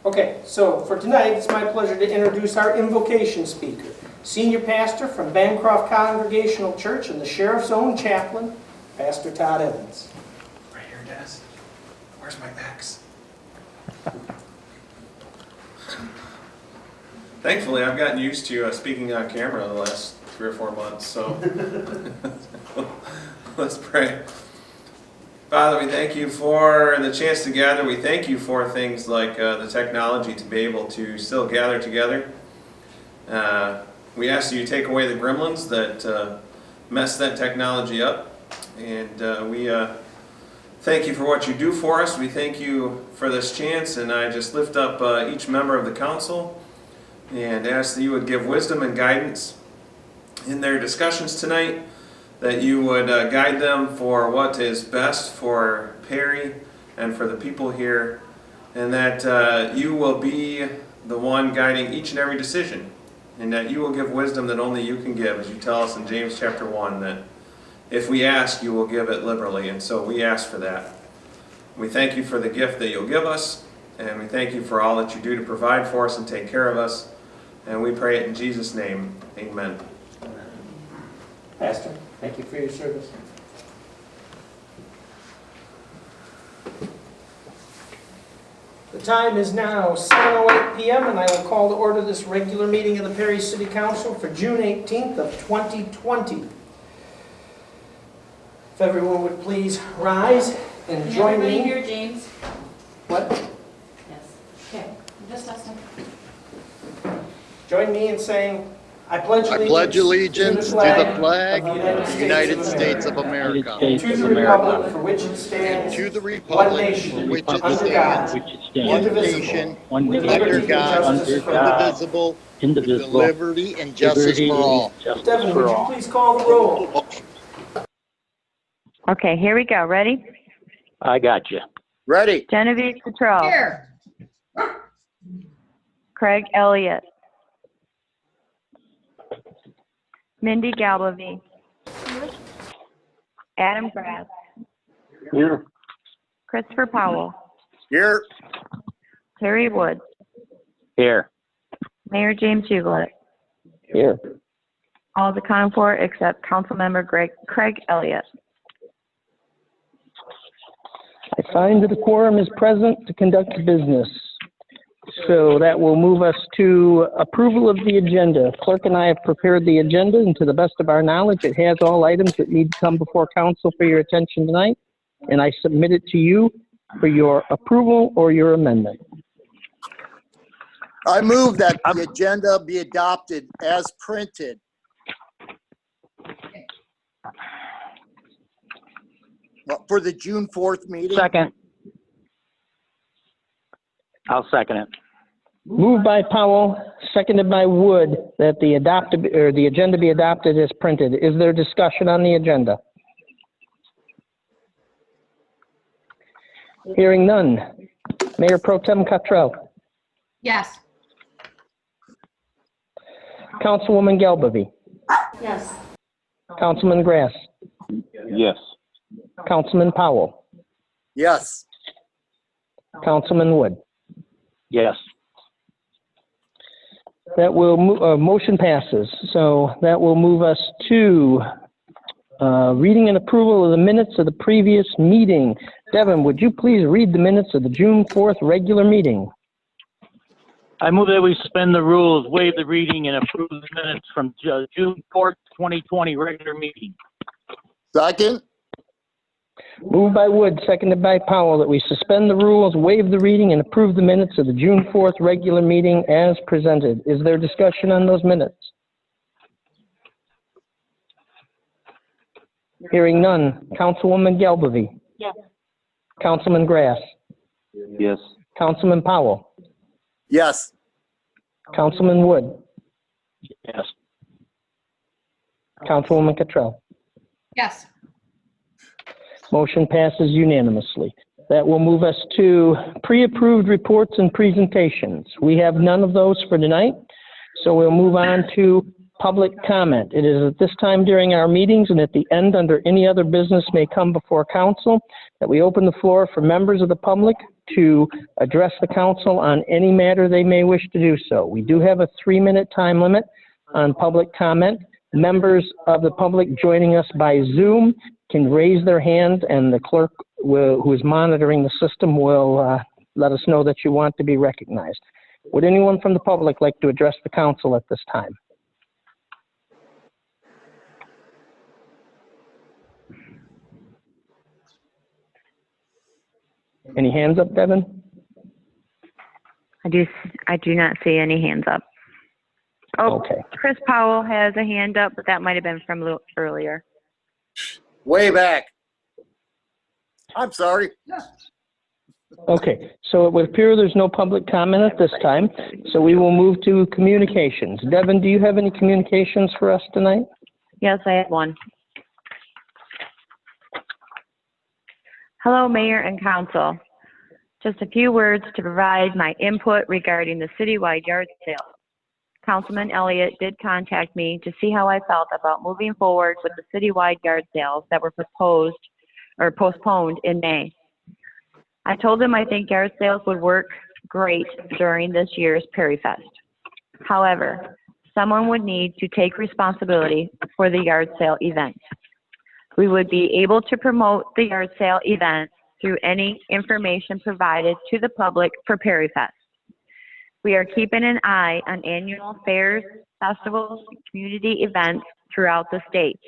Okay, so for tonight, it's my pleasure to introduce our invocation speaker, Senior Pastor from Bancroft Congregational Church and the Sheriff's own chaplain, Pastor Todd Evans. Right here, Dennis. Where's my Max? Thankfully, I've gotten used to speaking on camera the last 3 or 4 months, so let's pray. Father, we thank you for the chance to gather. We thank you for things like the technology to be able to still gather together. We ask you to take away the gremlins that mess that technology up. And we thank you for what you do for us. We thank you for this chance. And I just lift up each member of the council and ask that you would give wisdom and guidance in their discussions tonight, that you would guide them for what is best for Perry and for the people here, and that you will be the one guiding each and every decision, and that you will give wisdom that only you can give, as you tell us in James chapter 1, that if we ask, you will give it liberally, and so we ask for that. We thank you for the gift that you'll give us, and we thank you for all that you do to provide for us and take care of us, and we pray it in Jesus' name. Amen. Pastor, thank you for your service. The time is now 7:08 p.m. and I will call to order this regular meeting of the Perry City Council for June 18th of 2020. If everyone would please rise and join me. Here, James? What? Yes. Okay, just asking. Join me in saying, I pledge allegiance to the flag of of the United States of America, and to the republic for which it and stands, to the one republic nation, for which it under God, stands, one nation, with under liberty and God, justice for all. indivisible, with liberty and justice for all. Devin, would you please call the roll? Okay, here we go. Ready? I got you. Ready? Genevieve Cottrell. Here. Craig Elliott. Mindy Galbavy. Adam Grass. Here. Christopher Powell. Here. Terry Woods. Here. Mayor James Huglet. Here. All is accounted for except Councilmember Craig Elliott. I find that the quorum is present to conduct business. So that will move us to approval of the agenda. Clerk and I have prepared the agenda, and to the best of our knowledge, it has all items that need to come before council for your attention tonight. And I submit it to you for your approval or your amendment. I move that the agenda be adopted as printed. For the June 4th meeting. Second. I'll second it. Moved by Powell, seconded by Wood, that the agenda be adopted as printed. Is there discussion on the agenda? Hearing none. Mayor Pro Tem Cottrell. Yes. Councilwoman Galbavy. Yes. Councilman Grass. Yes. Councilman Powell. Yes. Councilman Wood. Yes. That will motion passes. So that will move us to reading and approval of the minutes of the previous meeting. Devin, would you please read the minutes of the June 4th regular meeting? I move that we suspend the rules, waive the reading, and approve the minutes from June 4th, 2020 regular meeting. Second? Moved by Wood, seconded by Powell, that we suspend the rules, waive the reading, and approve the minutes of the June 4th regular meeting as presented. Is there discussion on those minutes? Hearing none. Councilwoman Galbavy. Yes. Councilman Grass. Yes. Councilman Powell. Yes. Councilman Wood. Yes. Councilwoman Cottrell. Yes. Motion passes unanimously. That will move us to pre-approved reports and presentations. We have none of those for tonight, so we'll move on to public comment. It is at this time during our meetings and at the end, under any other business may come before council, that we open the floor for members of the public to address the council on any matter they may wish to do so. We do have a 3-minute time limit on public comment. Members of the public joining us by Zoom can raise their hand, and the clerk who is monitoring the system will let us know that you want to be recognized. Would anyone from the public like to address the council at this time? Any hands up, Devin? I do not see any hands up. Oh, Okay. Chris Powell has a hand up, but that might have been from earlier. Way back. I'm sorry. Okay, so it would appear there's no public comment at this time, so we will move to communications. Devin, do you have any communications for us tonight? Yes, I have one. Hello, Mayor and Council. Just a few words to provide my input regarding the citywide yard sale. Councilman Elliott did contact me to see how I felt about moving forward with the citywide yard sales that were proposed or postponed in May. I told him I think yard sales would work great during this year's Perry Fest. However, someone would need to take responsibility for the yard sale event. We would be able to promote the yard sale event through any information provided to the public for Perry Fest. We are keeping an eye on annual fairs, festivals, and community events throughout the state.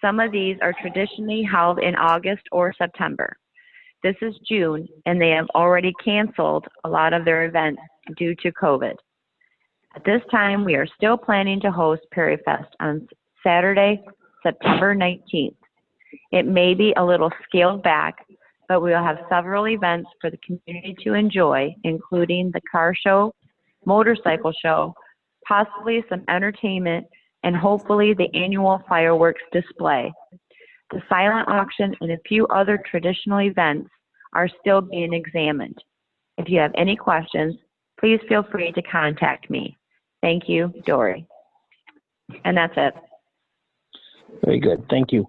Some of these are traditionally held in August or September. This is June, and they have already canceled a lot of their events due to COVID. At this time, we are still planning to host Perry Fest on Saturday, September 19th. It may be a little scaled back, but we will have several events for the community to enjoy, including the car show, motorcycle show, possibly some entertainment, and hopefully the annual fireworks display. The silent auction and a few other traditional events are still being examined. If you have any questions, please feel free to contact me. Thank you, Dory. And that's it. Very good, thank you.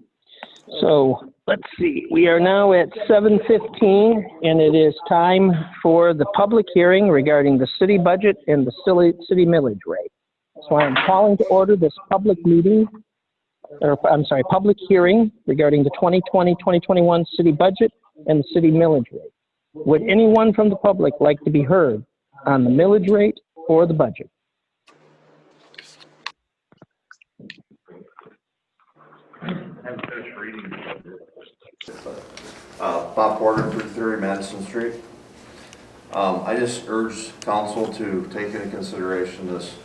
So, let's see, we are now at 7:15, and it is time for the public hearing regarding the city budget and the city millage rate. So I'm calling to order this public meeting, public hearing regarding the 2020-2021 city budget and the city millage rate. Would anyone from the public like to be heard on the millage rate or the budget? Bob Porter, 330 Madison Street. I just urge council to take into consideration this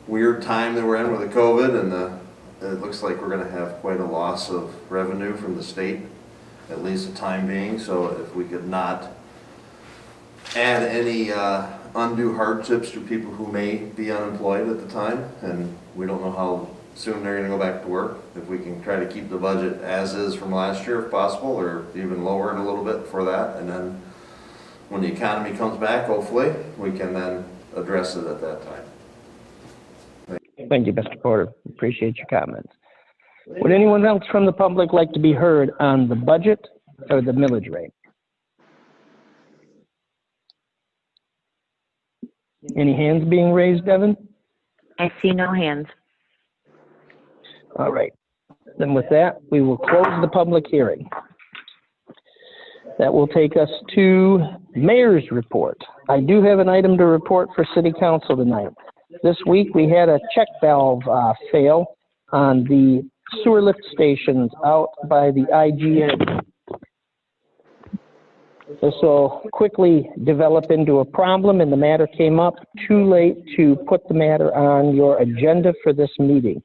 weird time that we're in with the COVID, and it looks like we're going to have quite a loss of revenue from the state, at least the time being. So if we could not add any undue hardships to people who may be unemployed at the time, and we don't know how soon they're going to go back to work. If we can try to keep the budget as is from last year if possible, or even lower it a little bit for that, and then when the economy comes back, hopefully, we can then address it at that time. Thank you, Mr. Porter. Appreciate your comments. Would anyone else from the public like to be heard on the budget or the millage rate? Any hands being raised, Devin? I see no hands. All right. Then with that, we will close the public hearing. That will take us to mayor's report. I do have an item to report for city council tonight. This week we had a check valve fail on the sewer lift stations out by the IGA. This will quickly develop into a problem, and the matter came up too late to put the matter on your agenda for this meeting.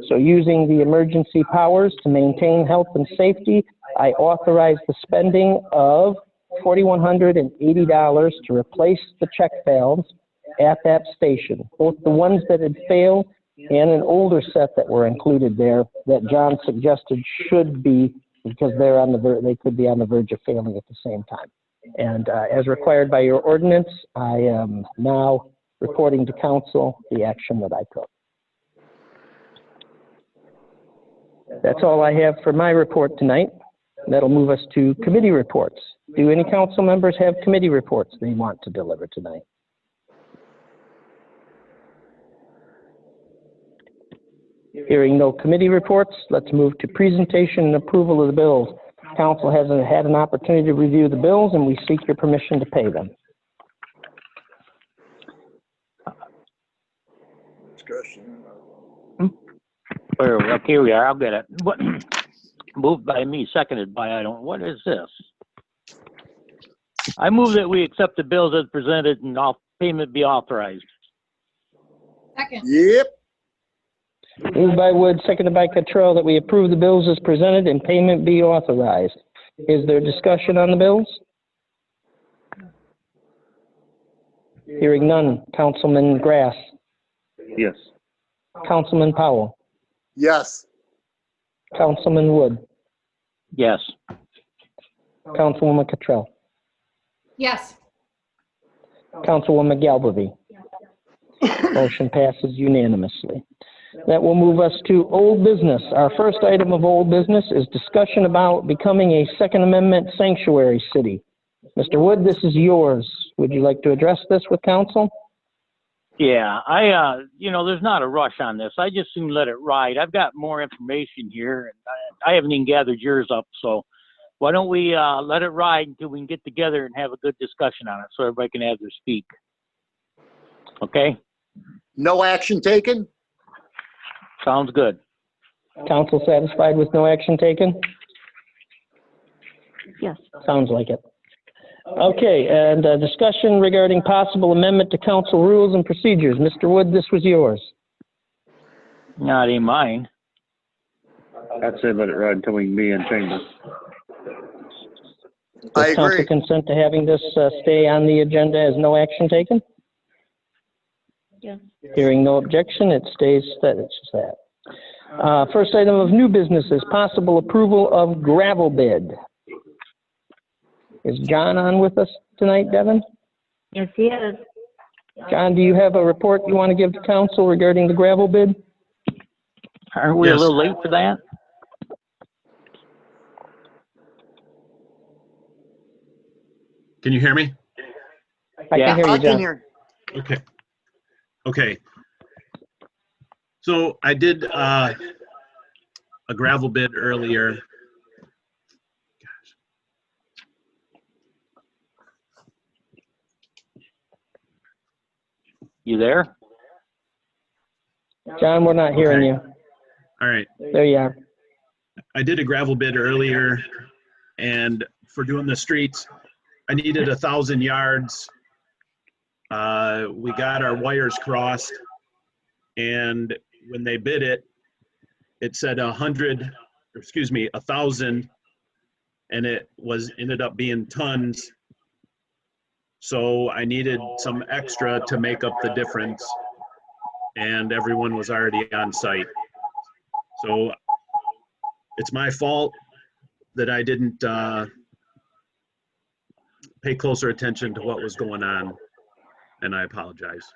So using the emergency powers to maintain health and safety, I authorized the spending of $4,180 to replace the check valves at that station, both the ones that had failed and an older set that were included there that John suggested should be, because they're on the they could be on the verge of failing at the same time. And as required by your ordinance, I am now reporting to council the action that I took. That's all I have for my report tonight. That'll move us to committee reports. Do any council members have committee reports they want to deliver tonight? Hearing no committee reports, let's move to presentation and approval of the bills. Council hasn't had an opportunity to review the bills, and we seek your permission to pay them. Discussion. Okay, here we are. I'll get it. What, moved by me, seconded by what is this? I move that we accept the bills as presented and all payment be authorized. Second. Yep. Moved by Wood, seconded by Cottrell, that we approve the bills as presented and payment be authorized. Is there discussion on the bills? Hearing none. Councilman Grass. Yes. Councilman Powell. Yes. Councilman Wood. Yes. Councilwoman Cottrell. Yes. Councilwoman Galbavy. Motion passes unanimously. That will move us to old business. Our first item of old business is discussion about becoming a Second Amendment sanctuary city. Mr. Wood, this is yours. Would you like to address this with council? Yeah, there's not a rush on this. I just soon let it ride. I've got more information here, and I haven't even gathered yours up, so why don't we let it ride until we can get together and have a good discussion on it so everybody can have their speak. Okay? No action taken? Sounds good. Council satisfied with no action taken? Yes. Sounds like it. Okay, and discussion regarding possible amendment to council rules and procedures. Mr. Wood, this was yours. Not in mine. I'd say let it ride until we can be in chambers. I Does council agree. consent to having this stay on the agenda as no action taken? Yes. Hearing no objection, it stays that it's that. First item of new business is possible approval of gravel bid. Is John on with us tonight, Devin? Yes, he is. John, do you have a report you want to give to council regarding the gravel bid? Aren't we a Yes. little late for that? Can you hear me? I Yeah. can hear I you, can John. hear. Okay. Okay. So I did a gravel bid earlier. You there? John, we're not hearing Okay. you. All right. There you are. I did a gravel bid earlier, and for doing the streets, I needed 1,000 yards. We got our wires crossed, and when they bid it, it said 1,000, and it ended up being tons. So I needed some extra to make up the difference, and everyone was already on site. So it's my fault that I didn't pay closer attention to what was going on, and I apologize.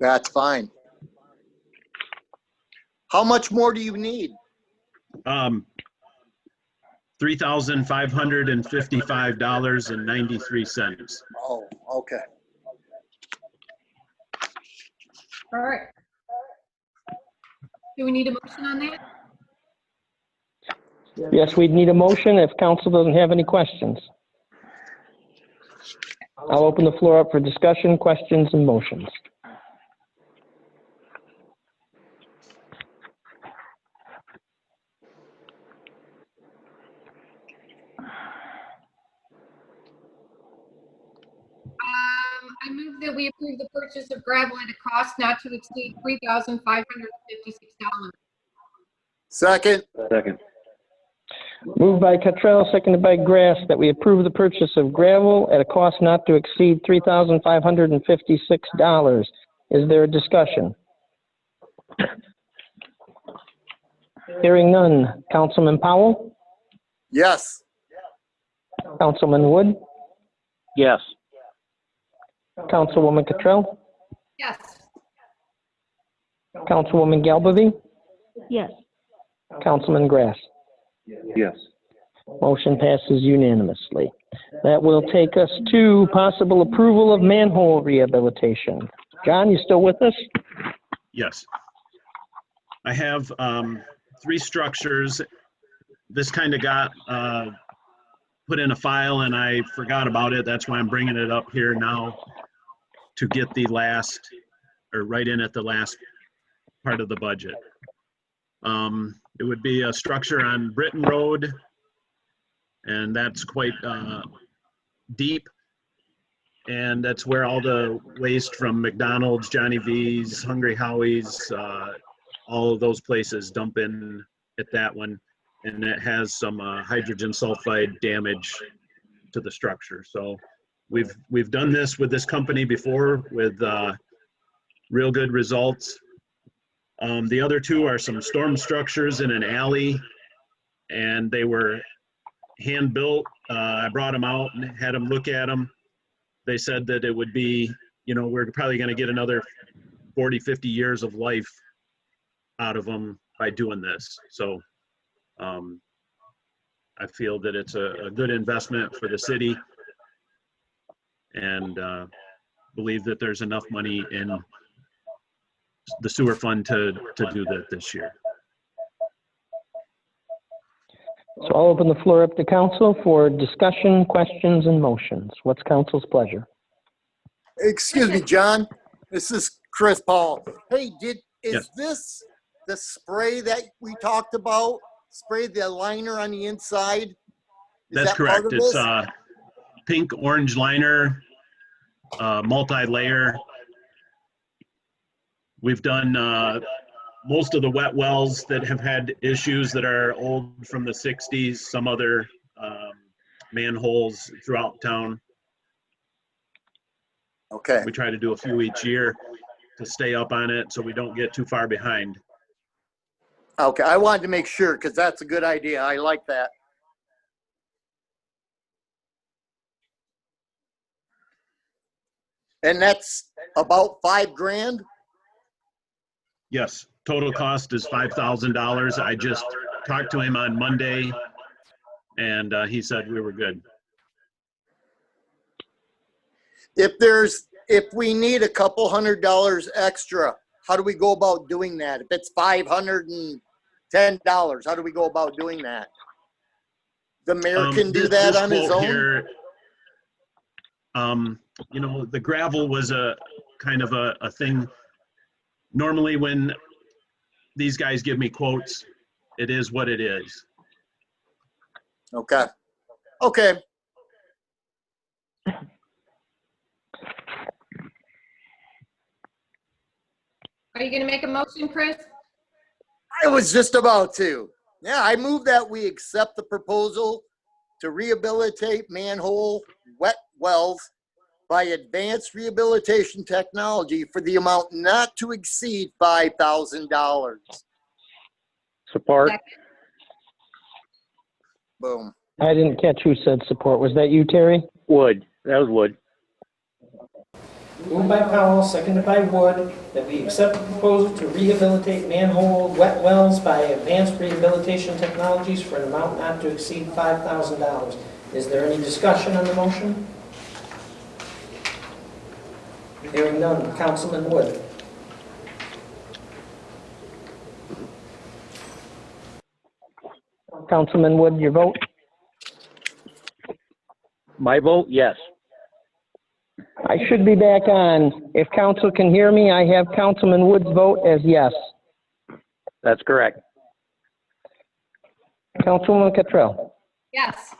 That's fine. How much more do you need? $3,555.93. Oh, okay. All right. Do we need a motion on that? Yes, we'd need a motion if council doesn't have any questions. I'll open the floor up for discussion, questions, and motions. I move that we approve the purchase of gravel at a cost not to exceed $3,556. Second? Second. Moved by Cottrell, seconded by Grass, that we approve the purchase of gravel at a cost not to exceed $3,556. Is there a discussion? Hearing none. Councilman Powell? Yes. Councilman Wood? Yes. Councilwoman Cottrell? Yes. Councilwoman Galbavy? Yes. Councilman Grass? Yes. Motion passes unanimously. That will take us to possible approval of manhole rehabilitation. John, you still with us? Yes. I have 3 structures. This kind of got put in a file and I forgot about it. That's why I'm bringing it up here now to get the last, or right in at the last part of the budget. It would be a structure on Britton Road, and that's quite deep. And that's where all the waste from McDonald's, Johnny V's, Hungry Howie's, all of those places dump in at that one. And it has some hydrogen sulfide damage to the structure. So we've done this with this company before with real good results. The other 2 are some storm structures in an alley, and they were hand built. I brought them out and had them look at them. They said that it would be, you know, we're probably going to get another 40, 50 years of life out of them by doing this. So I feel that it's a good investment for the city, and believe that there's enough money in the sewer fund to do that this year. So I'll open the floor up to council for discussion, questions, and motions. What's council's pleasure? Excuse me, John. This is Chris Paul. Hey, is Yes. this the spray that we talked about? Spray the liner on the inside? Is That's that part correct. of It's this? pink orange liner, multi-layer. We've done most of the wet wells that have had issues that are old from the 60s, some other manholes throughout town. Okay. We try to do a few each year to stay up on it so we don't get too far behind. Okay, I wanted to make sure because that's a good idea. I like that. And that's about $5,000? Yes, total cost is $5,000. I just talked to him on Monday, and he said we were good. If we need a couple $100 extra, how do we go about doing that? If it's $510, how do we go about doing that? The mayor can do that on his quote own? here, you know, the gravel was a kind of a thing. Normally when these guys give me quotes, it is what it is. Okay. Okay. Are you going to make a motion, Chris? I was just about to. Yeah, I move that we accept the proposal to rehabilitate manhole wet wells by advanced rehabilitation technology for the amount not to exceed $5,000. Support. Boom. I didn't catch who said support. Was that you, Terry? Wood. That was Wood. Moved by Powell, seconded by Wood, that we accept the proposal to rehabilitate manhole wet wells by advanced rehabilitation technologies for an amount not to exceed $5,000. Is there any discussion on the motion? Hearing none. Councilman Wood. Councilman Wood, your vote? My vote, yes. I should be back on. If council can hear me, I have Councilman Wood's vote as yes. That's correct. Councilwoman Cottrell. Yes.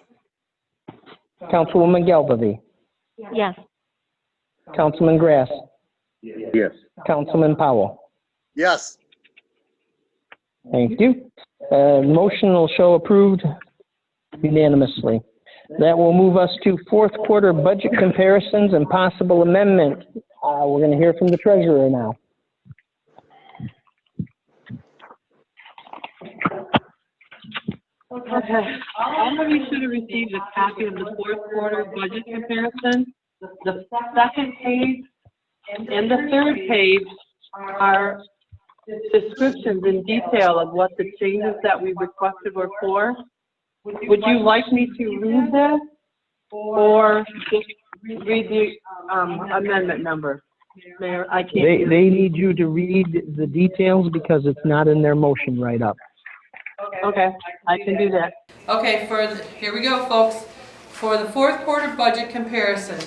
Councilwoman Galbavy. Yes. Councilman Grass. Yes. Councilman Powell. Yes. Thank you. Motion will show approved unanimously. That will move us to fourth quarter budget comparisons and possible amendment. We're going to hear from the treasurer now. Okay, all of you should have received a copy of the fourth quarter budget comparison. The second page and the third page are descriptions in detail of what the changes that we requested were for. Would you like me to read this or just read the amendment number? Mayor, I can't. They need you to read the details because it's not in their motion right up. Okay, I can do that. Okay, here we go, folks. For the fourth quarter budget comparison,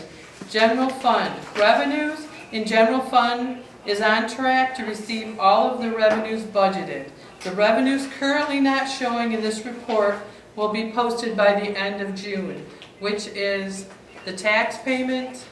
general fund revenues in general fund is on track to receive all of the revenues budgeted. The revenues currently not showing in this report will be posted by the end of June, which is the tax payment,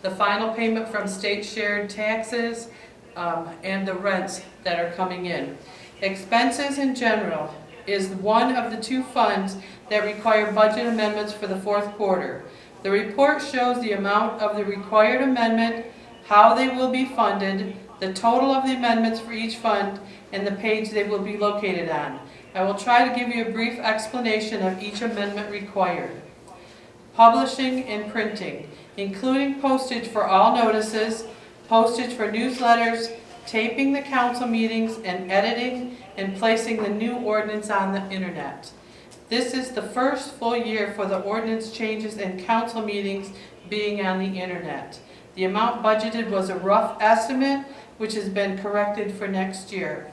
the final payment from state shared taxes, and the rents that are coming in. Expenses in general is one of the two funds that require budget amendments for the fourth quarter. The report shows the amount of the required amendment, how they will be funded, the total of the amendments for each fund, and the page they will be located on. I will try to give you a brief explanation of each amendment required. Publishing and printing, including postage for all notices, postage for newsletters, taping the council meetings, and editing and placing the new ordinance on the internet. This is the first full year for the ordinance changes and council meetings being on the internet. The amount budgeted was a rough estimate, which has been corrected for next year.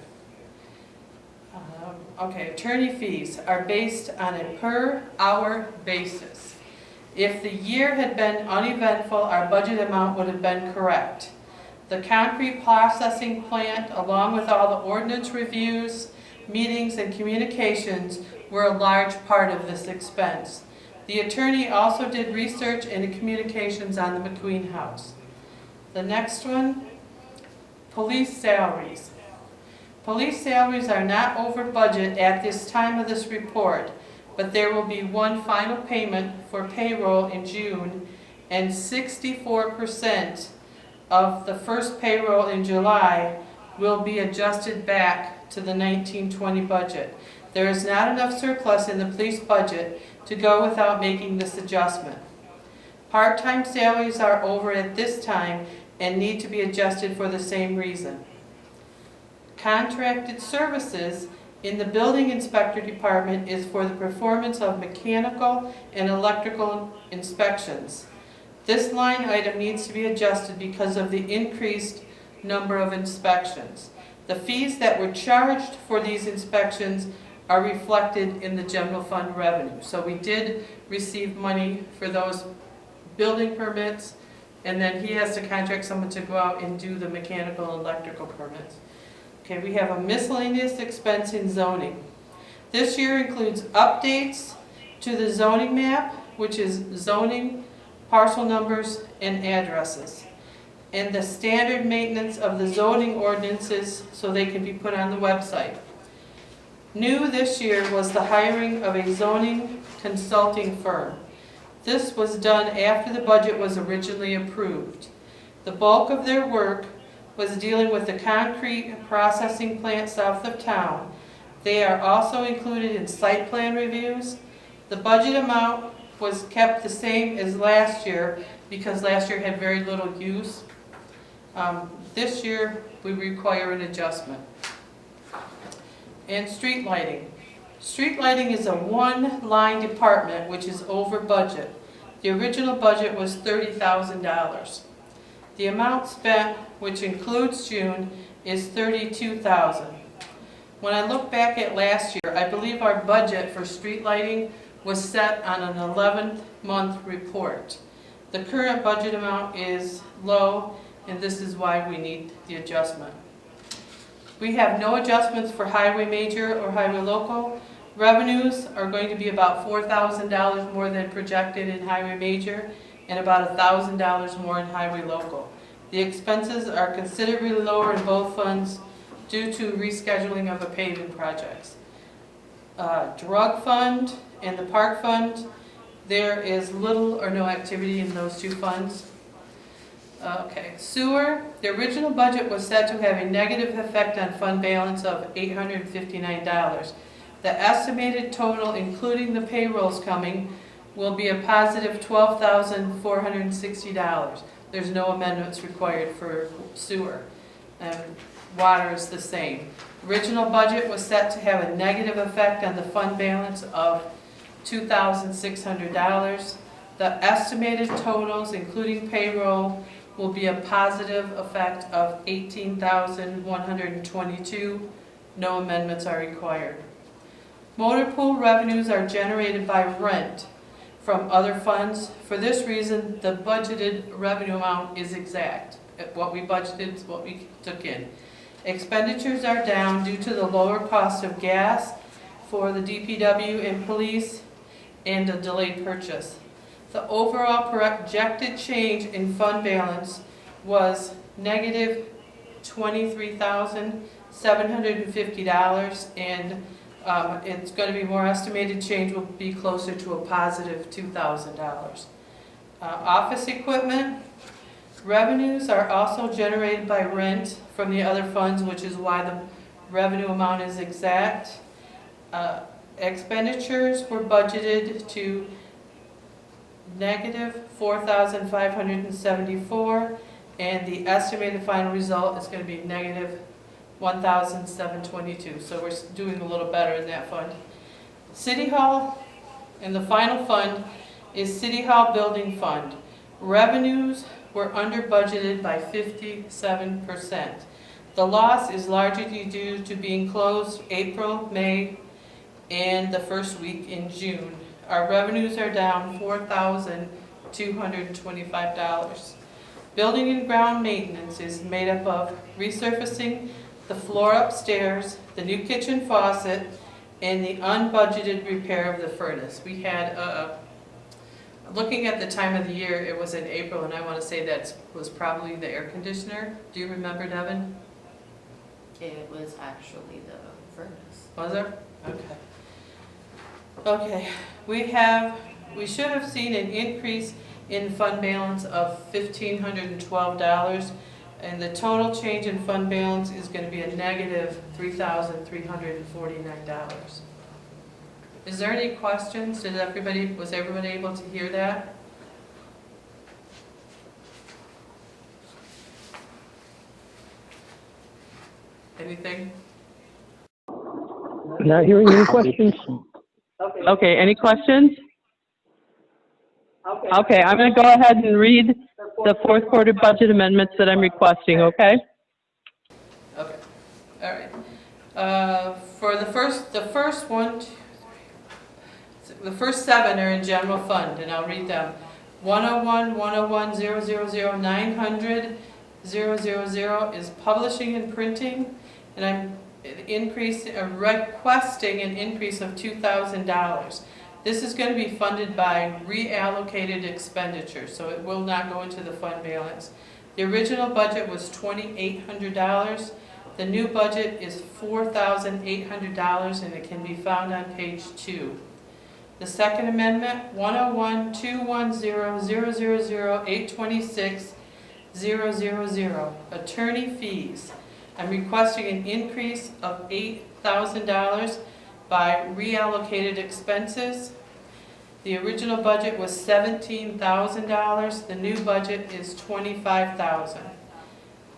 Attorney fees are based on a per hour basis. If the year had been uneventful, our budget amount would have been correct. The concrete processing plant, along with all the ordinance reviews, meetings, and communications, were a large part of this expense. The attorney also did research into communications on the McQueen House. The next one, police salaries. Police salaries are not over budget at this time of this report, but there will be one final payment for payroll in June, and 64% of the first payroll in July will be adjusted back to the 1920 budget. There is not enough surplus in the police budget to go without making this adjustment. Part-time salaries are over at this time and need to be adjusted for the same reason. Contracted services in the building inspector department is for the performance of mechanical and electrical inspections. This line item needs to be adjusted because of the increased number of inspections. The fees that were charged for these inspections are reflected in the general fund revenue. So we did receive money for those building permits, and then he has to contract someone to go out and do the mechanical and electrical permits. Okay, we have a miscellaneous expense in zoning. This year includes updates to the zoning map, which is zoning, parcel numbers, and addresses, and the standard maintenance of the zoning ordinances so they can be put on the website. New this year was the hiring of a zoning consulting firm. This was done after the budget was originally approved. The bulk of their work was dealing with the concrete processing plant south of town. They are also included in site plan reviews. The budget amount was kept the same as last year because last year had very little use. This year we require an adjustment. And street lighting. Street lighting is a one-line department which is over budget. The original budget was $30,000. The amount spent, which includes June, is $32,000. When I look back at last year, I believe our budget for street lighting was set on an 11-month report. The current budget amount is low, and this is why we need the adjustment. We have no adjustments for highway major or highway local. Revenues are going to be about $4,000 more than projected in highway major and about $1,000 more in highway local. The expenses are considerably lower in both funds due to rescheduling of the paving projects. Drug fund and the park fund, there is little or no activity in those two funds. Okay, sewer, the original budget was set to have a negative effect on fund balance of $859. The estimated total, including the payrolls coming, will be a positive $12,460. There's no amendments required for sewer. Water is the same. Original budget was set to have a negative effect on the fund balance of $2,600. The estimated totals, including payroll, will be a positive effect of $18,122. No amendments are required. Motor pool revenues are generated by rent from other funds. For this reason, the budgeted revenue amount is exact. What we budgeted is what we took in. Expenditures are down due to the lower cost of gas for the DPW and police and a delayed purchase. The overall projected change in fund balance was negative $23,750, and it's going to be more estimated change will be closer to a positive $2,000. Office equipment revenues are also generated by rent from the other funds, which is why the revenue amount is exact. Expenditures were budgeted to negative $4,574, and the estimated final result is going to be negative $1,722. So we're doing a little better in that fund. City Hall, and the final fund is City Hall Building Fund. Revenues were under budgeted by 57%. The loss is largely due to being closed April, May, and the first week in June. Our revenues are down $4,225. Building and ground maintenance is made up of resurfacing the floor upstairs, the new kitchen faucet, and the unbudgeted repair of the furnace. We had, looking at the time of the year, it was in April, and I want to say that was probably the air conditioner. Do you remember, Devin? It was actually the furnace. Was there? Okay. Okay, we should have seen an increase in fund balance of $1,512, and the total change in fund balance is going to be a negative $3,349. Is there any questions? Was everybody able to hear that? Anything? Not hearing any questions. Okay, any questions? Okay, I'm going to go ahead and read the fourth quarter budget amendments that I'm requesting, okay? Okay, all right. For the first seven are in general fund, and I'll read them. 101, 101, 000, 900, 000 is publishing and printing, and I'm requesting an increase of $2,000. This is going to be funded by reallocated expenditures, so it will not go into the fund balance. The original budget was $2,800. The new budget is $4,800, and it can be found on page 2. The second amendment, 101, 210, 000, 826, 000, attorney fees. I'm requesting an increase of $8,000 by reallocated expenses. The original budget was $17,000. The new budget is $25,000.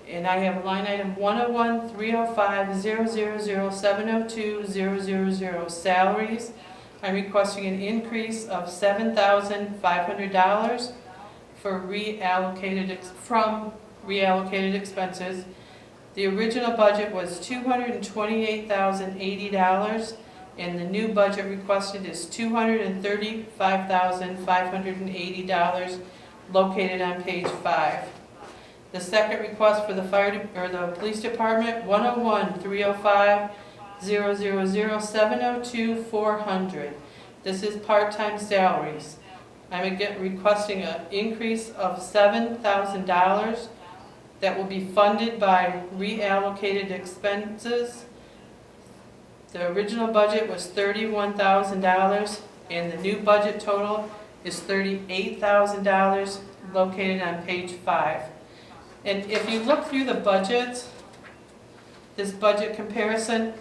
And I have line item 101, 305, 000, 702, 000, salaries. I'm requesting an increase of $7,500 from reallocated expenses. The original budget was $228,080, and the new budget requested is $235,580, located on page 5. The second request for the the police department, 101, 305, 000, 702, 400. This is part-time salaries. I'm again requesting an increase of $7,000 that will be funded by reallocated expenses. The original budget was $31,000, and the new budget total is $38,000, located on page 5. And if you look through the budget, this budget comparison,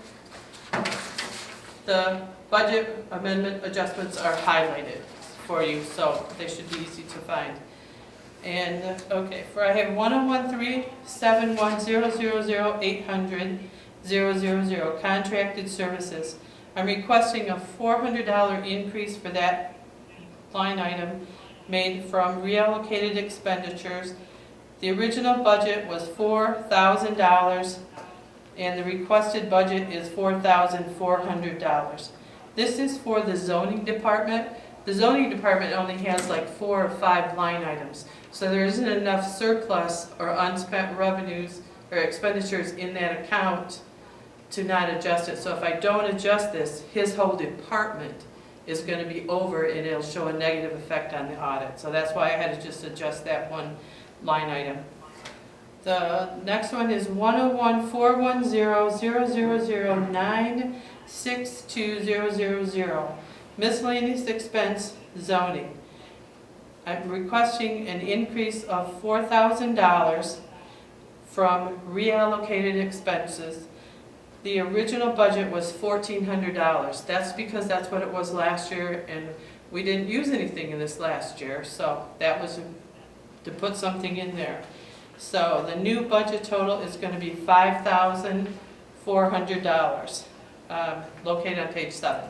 the budget amendment adjustments are highlighted for you, so they should be easy to find. And, okay, I have 101371000 800 000 contracted services. I'm requesting a $400 increase for that line item made from reallocated expenditures. The original budget was $4,000 and the requested budget is $4,400. This is for the zoning department. The zoning department only has like 4 or 5 line items. So there isn't enough surplus or unspent revenues or expenditures in that account to not adjust it. So if I don't adjust this, his whole department is going to be over and it'll show a negative effect on the audit. So that's why I had to just adjust that one line item. The next one is 101-410-000-962-000, miscellaneous expense zoning. I'm requesting an increase of $4,000 from reallocated expenses. The original budget was $1,400. That's because that's what it was last year, and we didn't use anything in this last year, so that was to put something in there. So the new budget total is going to be $5,400, located on page 7.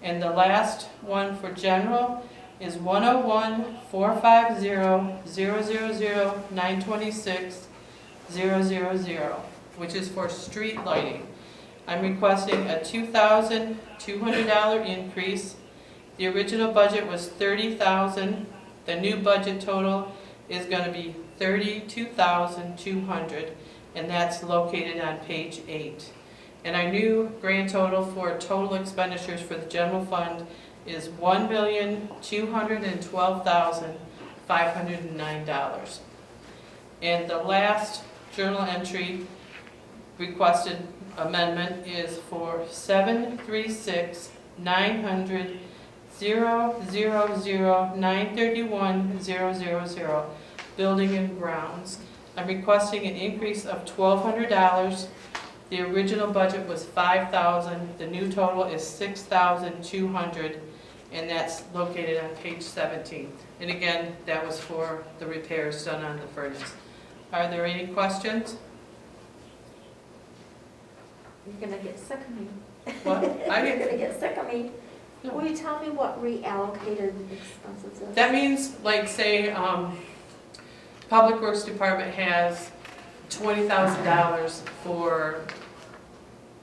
And the last one for general is 101-450-000-926-000, which is for street lighting. I'm requesting a $2,200 increase. The original budget was $30,000. The new budget total is going to be $32,200, and that's located on page 8. And our new grand total for total expenditures for the general fund is $1,212,509. And the last journal entry requested amendment is for 736-900-000-931-000, building and grounds. I'm requesting an increase of $1,200. The original budget was $5,000. The new total is $6,200, and that's located on page 17. And again, that was for the repairs done on the furnace. Are there any questions? You're gonna get sick of me. What? You're gonna get sick of me. No. Will you tell me what reallocated expenses is? That means, like, say, Public Works Department has $20,000 for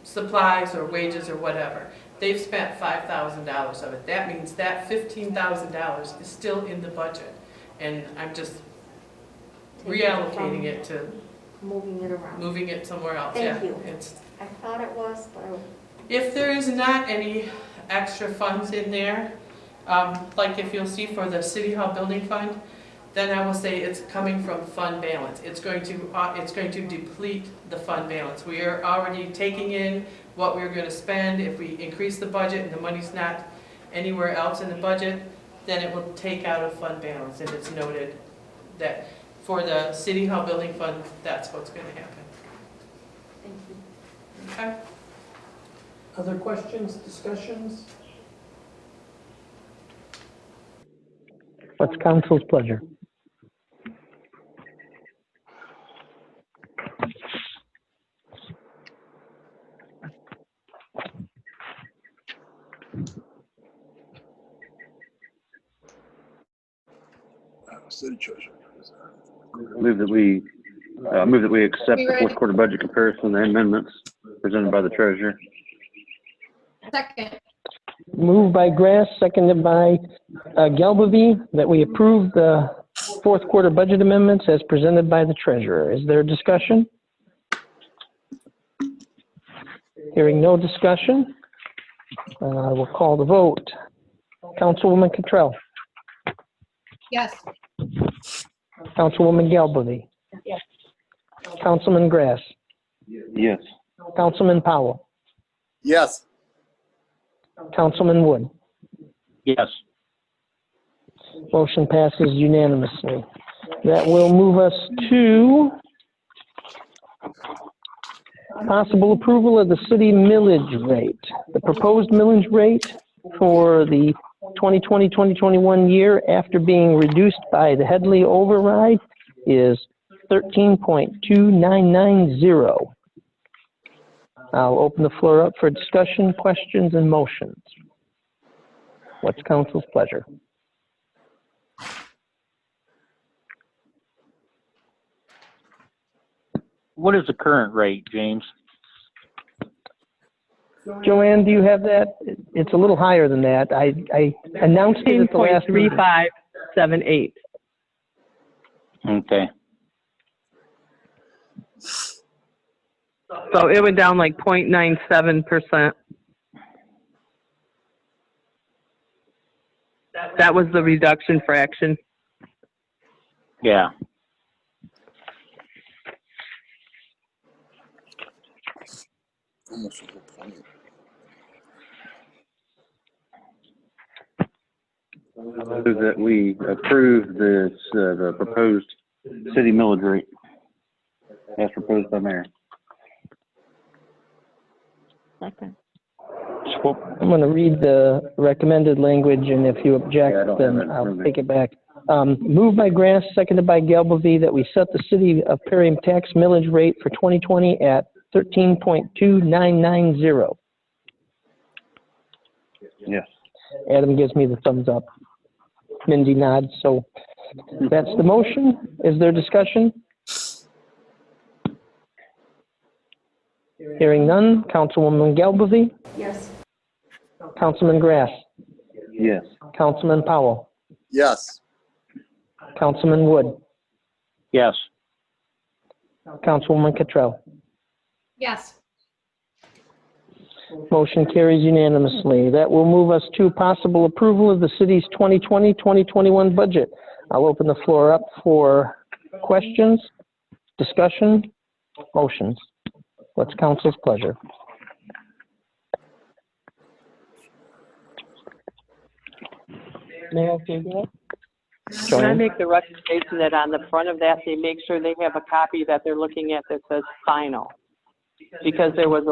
supplies or wages or whatever. They've spent $5,000 of it. That means that $15,000 is still in the budget. And I'm just reallocating it to Moving it around. moving it somewhere else. Thank Yeah, you. it's, I thought it was, but if there is not any extra funds in there, like if you'll see for the City Hall Building Fund, then I will say it's coming from fund balance. It's going to deplete the fund balance. We are already taking in what we're going to spend. If we increase the budget and the money's not anywhere else in the budget, then it will take out of fund balance. And it's noted that for the City Hall Building Fund, that's what's going to happen. thank you. Okay? Other questions, discussions? What's council's pleasure? City treasurer. Move that we accept the fourth quarter budget comparison and amendments presented by the treasurer. Second. Moved by Grass, seconded by Galbavy, that we approve the fourth quarter budget amendments as presented by the treasurer. Is there discussion? Hearing no discussion, we'll call the vote. Councilwoman Cottrell. Yes. Councilwoman Galbavy. Yes. Councilman Grass. Yes. Councilman Powell. Yes. Councilman Wood. Yes. Motion passes unanimously. That will move us to possible approval of the city millage rate. The proposed millage rate for the 2020-2021 year, after being reduced by the Headley override, is 13.2990. I'll open the floor up for discussion, questions, and motions. What's council's pleasure? What is the current rate, James? Joanne, do you have that? It's a little higher than that. I announced it at the last meeting. 3578. Okay. So it went down like 0.97%. That was the reduction fraction. Yeah. Almost a whole point. Move that we approve this, the proposed city millage rate as proposed by mayor. Second. I'm going to read the recommended language, and if you object, Yeah, I don't have then it I'll from me. take it back. Moved by Grass, seconded by Galbavy, that we set the city of Perry tax millage rate for 2020 at 13.2990. Yes. Adam gives me the thumbs up. Mindy nods, so that's the motion. Is there discussion? Hearing none. Councilwoman Galbavy? Yes. Councilman Grass? Yes. Councilman Powell? Yes. Councilman Wood? Yes. Councilwoman Cottrell? Yes. Motion carries unanimously. That will move us to possible approval of the city's 2020-2021 budget. I'll open the floor up for questions, discussion, motions. What's council's pleasure? Mayor, can you do it? Can I Joanne? make the recommendation that on the front of that, they make sure they have a copy that they're looking at that says final? Because there was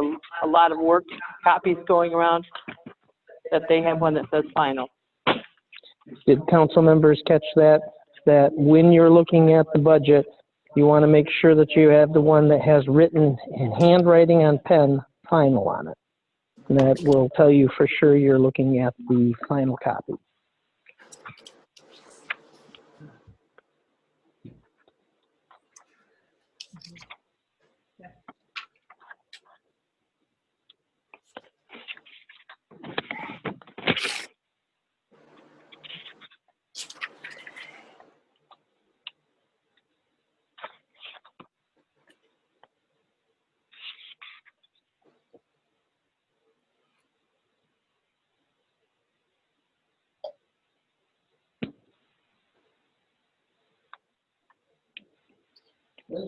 a lot of work copies going around, that they have one that says final. Did council members catch that? That when you're looking at the budget, you want to make sure that you have the one that has written in handwriting on pen, final on it. And that will tell you for sure you're looking at the final copy.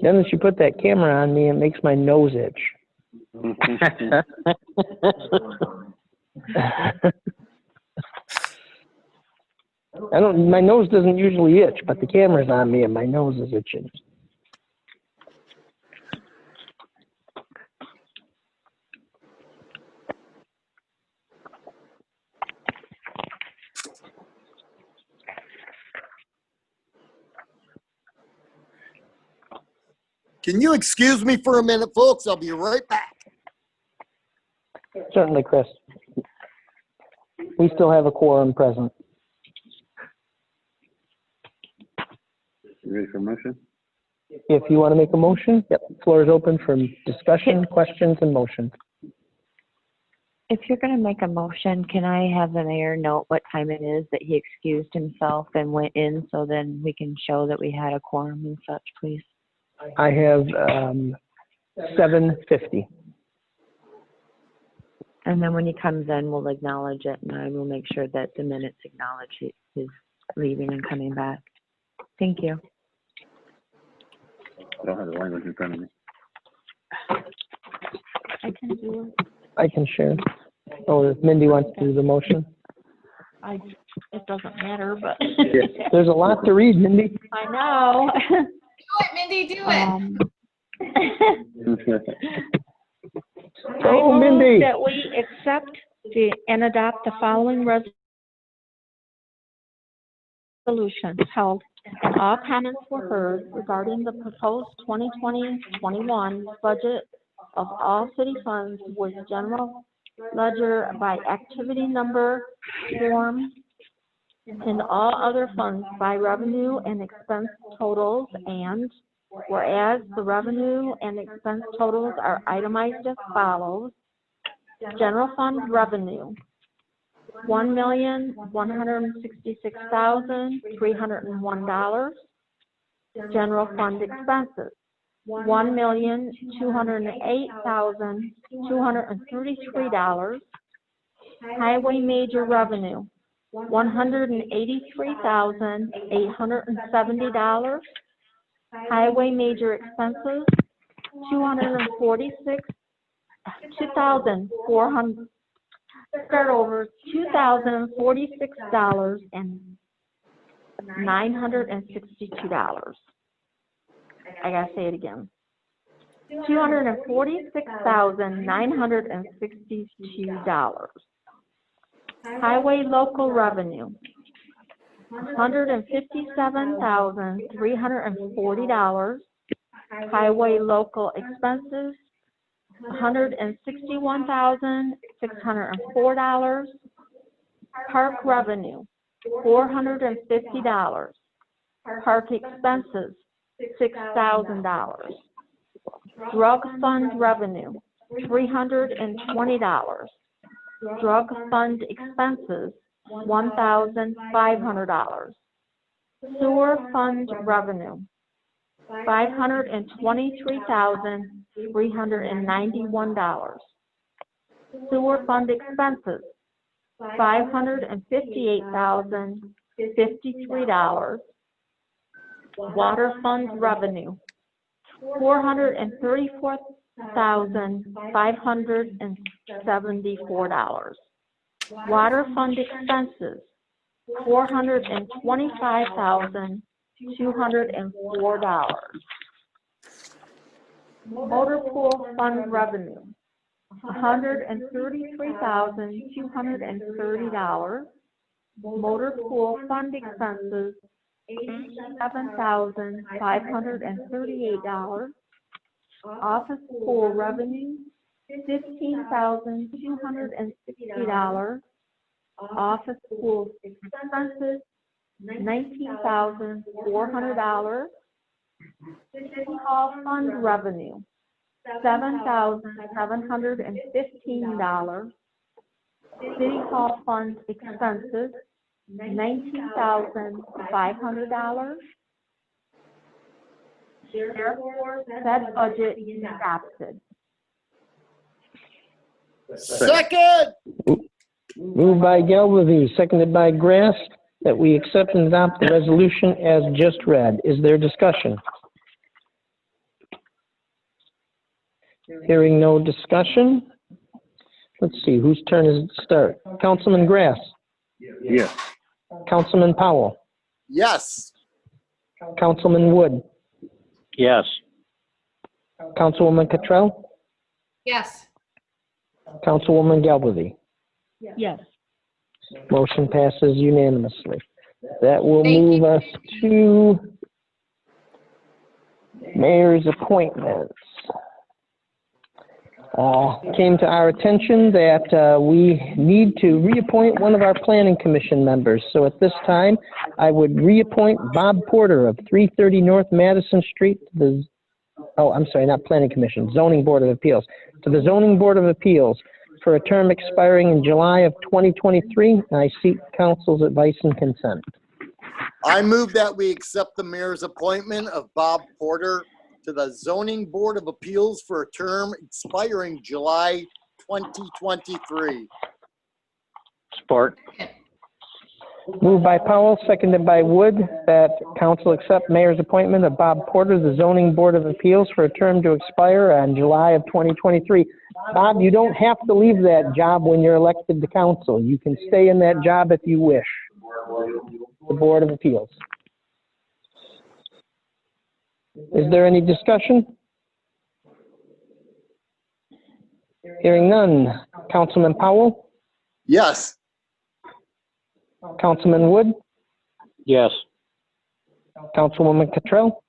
Dennis, you put that camera on me, it makes my nose itch. My nose doesn't usually itch, but the camera's on me and my nose is itching. Can you excuse me for a minute, folks? I'll be right back. Certainly, Chris. We still have a quorum present. You ready for a motion? If you want to make a motion, yep, floor is open for discussion, questions, and motions. If you're going to make a motion, can I have the mayor note what time it is that he excused himself and went in, so then we can show that we had a quorum and such, please? I have 7:50. And then when he comes in, we'll acknowledge it, and I will make sure that the minutes acknowledge his leaving and coming back. Thank you. I don't have the language in front of me. I can do it. I can share. Oh, if Mindy wants to do the motion. It doesn't matter, but. There's a lot to read, Mindy. I know. Do it, Mindy, do it. Oh, Mindy. That we accept and adopt the following resolutions held. All comments were heard regarding the proposed 2020-21 budget of all city funds with general ledger by activity number form and all other funds by revenue and expense totals, and whereas the revenue and expense totals are itemized as follows: general fund revenue, $1,166,301. General fund expenses, $1,208,233. Highway major revenue, $183,870. Highway major expenses, $246,962. I gotta say it again. $246,962. Highway local revenue, $157,340. Highway local expenses, $161,604. Park revenue, $450. Park expenses, $6,000. Drug fund revenue, $320. Drug fund expenses, $1,500. Sewer fund revenue, $523,391. Sewer fund expenses, $558,053. Water fund revenue, $434,574. Water fund expenses, $425,204. Motor pool fund revenue, $133,230. Motor pool fund expenses, $87,538. Office pool revenue, $15,260. Office pool expenses, $19,400. City Hall fund revenue, $7,715. City Hall fund expenses, $19,500. Therefore, said budget is adopted. Second. Moved by Galbavy, seconded by Grass, that we accept and adopt the resolution as just read. Is there discussion? Hearing no discussion. Let's see, whose turn is it to start? Councilman Grass. Yes. Councilman Powell. Yes. Councilman Wood. Yes. Councilwoman Cottrell. Yes. Councilwoman Galbavy. Yes. Motion passes unanimously. That will Thank move you. us to mayor's appointments. Came to our attention that we need to reappoint one of our planning commission members. So at this time, I would reappoint Bob Porter of 330 North Madison Street to the, oh, I'm sorry, not planning commission, zoning board of appeals, to the zoning board of appeals for a term expiring in July of 2023. And I seek council's advice and consent. I move that we accept the mayor's appointment of Bob Porter to the Zoning Board of Appeals for a term expiring July 2023. Support. Moved by Powell, seconded by Wood, that council accept mayor's appointment of Bob Porter to the zoning board of appeals for a term to expire on July of 2023. Bob, you don't have to leave that job when you're elected to council. You can stay in that job if you wish. The Board of Appeals. Is there any discussion? Hearing none. Councilman Powell? Yes. Councilman Wood? Yes. Councilwoman Cottrell?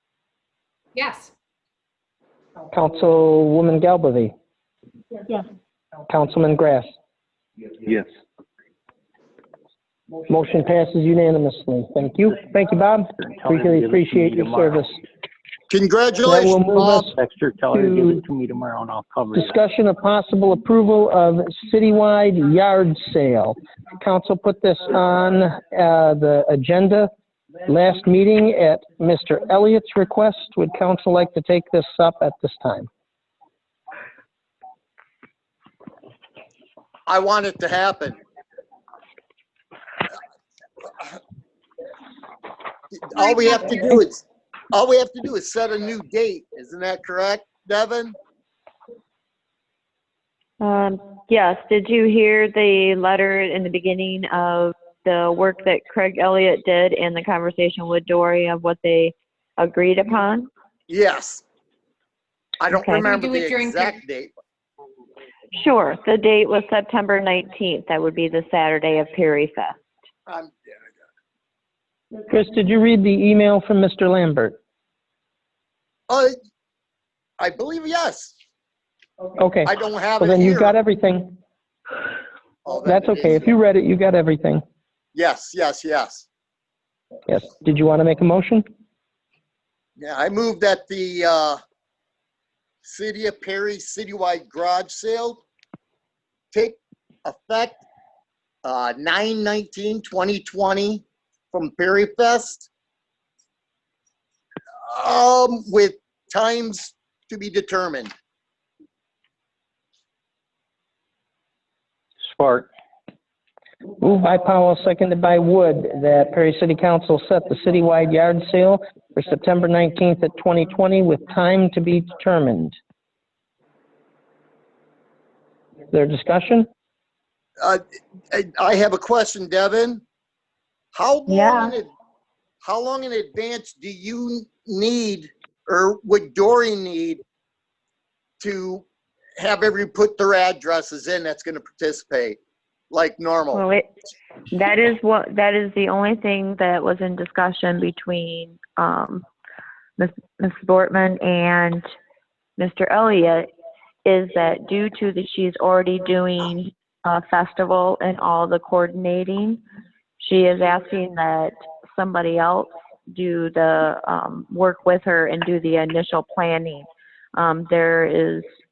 Yes. Councilwoman Galbavy, Yes. Councilman Grass. Yes. Motion passes unanimously. Thank you. Thank you, Bob. We really appreciate your service. That will Congratulations, move Bob. us Dexter, tell her to give to it to me tomorrow and I'll cover it. discussion of possible approval of citywide yard sale. Council put this on the agenda last meeting at Mr. Elliott's request. Would council like to take this up at this time? I want it to happen. All we have to do is set a new date. Isn't that correct, Devin? Yes, did you hear the letter in the beginning of the work that Craig Elliott did and the conversation with Dory of what they agreed upon? Yes. I don't Okay. remember We do it the during exact date. Sure, the date was September 19th. That would be the Saturday of Perry Fest. Chris, did you read the email from Mr. Lambert? I believe yes. Okay. I don't have Well, it then you here. got everything. Oh, then That's it okay. is. If you read it, you got everything. Yes, yes, yes. Yes. Did you want to make a motion? Yeah, I move that the City of Perry citywide garage sale take effect 9/19/2020 from Perry Fest, with times to be determined. Support. Moved by Powell, seconded by Wood, that Perry City Council set the citywide yard sale for September 19th at 2020 with time to be determined. Is there discussion? I have a question, Devin. How long in advance do you need, or would Dory need, to have everybody put their addresses in that's going to participate like normal? Well, that is the only thing that was in discussion between Ms. Bortman and Mr. Elliott, is that due to she's already doing a festival and all the coordinating, she is asking that somebody else do the work with her and do the initial planning.